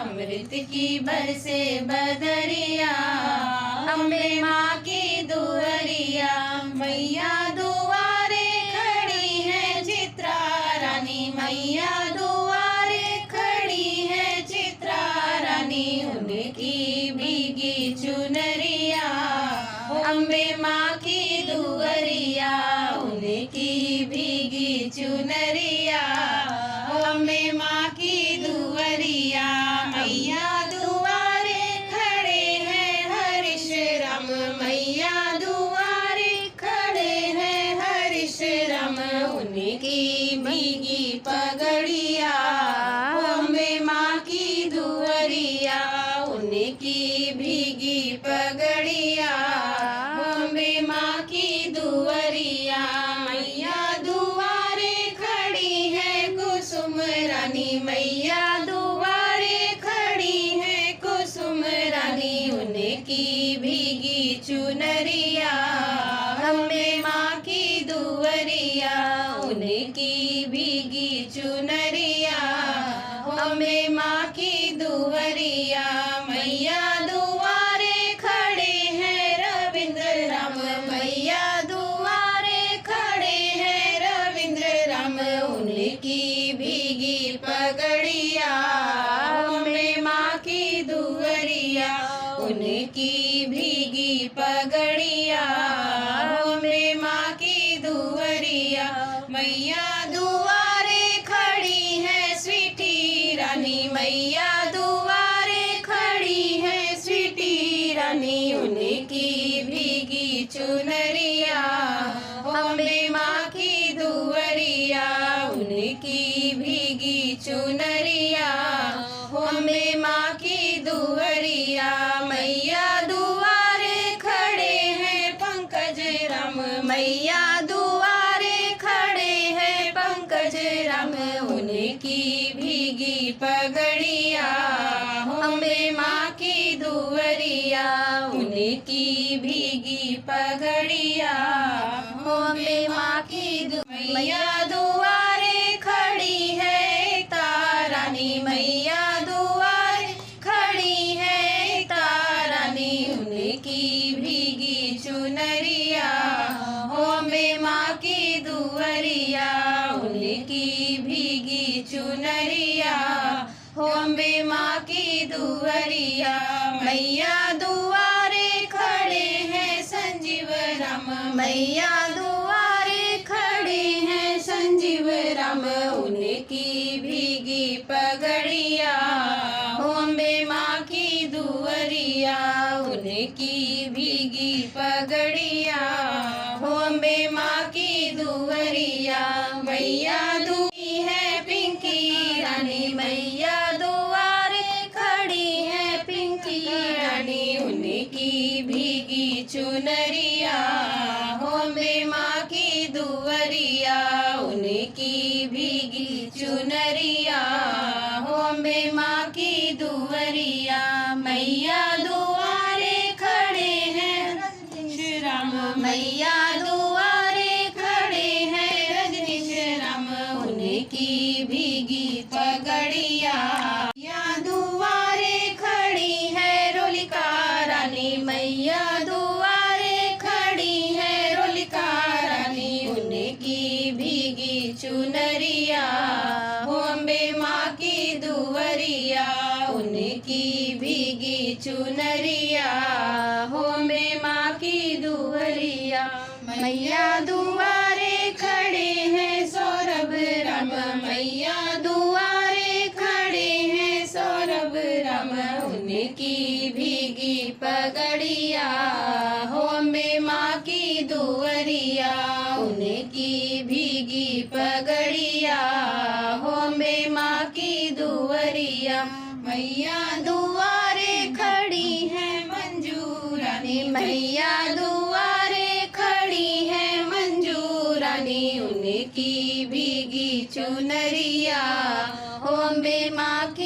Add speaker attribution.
Speaker 1: अमृत की बरसे बदरिया, अम्बे माँ की दुअरिया। मैया दुआरे खड़ी है चित्रा रानी, मैया दुआरे खड़ी है चित्रा रानी। उनकी भीगी चुनरिया, अम्बे माँ की दुअरिया, उनकी भीगी चुनरिया, अम्बे माँ की दुअरिया। मैया दुआरे खड़े हैं हरीश राम, मैया दुआरे खड़े हैं हरीश राम। उनकी भीगी पगड़िया, अम्बे माँ की दुअरिया, उनकी भीगी पगड़िया, अम्बे माँ की दुअरिया। मैया दुआरे खड़ी है कुसुम रानी, मैया दुआरे खड़ी है कुसुम रानी। उनकी भीगी चुनरिया, अम्बे माँ की दुअरिया, उनकी भीगी चुनरिया, अम्बे माँ की दुअरिया। मैया दुआरे खड़े हैं रविंद्र राम, मैया दुआरे खड़े हैं रविंद्र राम। उनकी भीगी पगड़िया, अम्बे माँ की दुअरिया, उनकी भीगी पगड़िया, अम्बे माँ की दुअरिया। मैया दुआरे खड़ी है स्वीटी रानी, मैया दुआरे खड़ी है स्वीटी रानी। उनकी भीगी चुनरिया, अम्बे माँ की दुअरिया, उनकी भीगी चुनरिया, अम्बे माँ की दुअरिया। मैया दुआरे खड़े हैं पंकज राम, मैया दुआरे खड़े हैं पंकज राम। उनकी भीगी पगड़िया, अम्बे माँ की दुअरिया, उनकी भीगी पगड़िया, अम्बे माँ की मैया दुआरे खड़ी है तारानी, मैया दुआरे खड़ी है तारानी। उनकी भीगी चुनरिया, अम्बे माँ की दुअरिया, उनकी भीगी चुनरिया, अम्बे माँ की दुअरिया। मैया दुआरे खड़े हैं संजीव राम, मैया दुआरे खड़े हैं संजीव राम। उनकी भीगी पगड़िया, अम्बे माँ की दुअरिया, उनकी भीगी पगड़िया, अम्बे माँ की दुअरिया। मैया दुई है पिंकी रानी, मैया दुआरे खड़ी है पिंकी रानी। उनकी भीगी चुनरिया, अम्बे माँ की दुअरिया, उनकी भीगी चुनरिया, अम्बे माँ की दुअरिया। मैया दुआरे खड़े हैं रजनीश राम, मैया दुआरे खड़े हैं रजनीश राम। उनकी भीगी पगड़िया, मैया दुआरे खड़ी है रोलिका रानी, मैया दुआरे खड़ी है रोलिका रानी। उनकी भीगी चुनरिया, अम्बे माँ की दुअरिया, उनकी भीगी चुनरिया, अम्बे माँ की दुअरिया। मैया दुआरे खड़े हैं सौरभ राम, मैया दुआरे खड़े हैं सौरभ राम। उनकी भीगी पगड़िया, अम्बे माँ की दुअरिया, उनकी भीगी पगड़िया, अम्बे माँ की दुअरिया। मैया दुआरे खड़ी है मंजू रानी, मैया दुआरे खड़ी है मंजू रानी। उनकी भीगी चुनरिया, अम्बे माँ की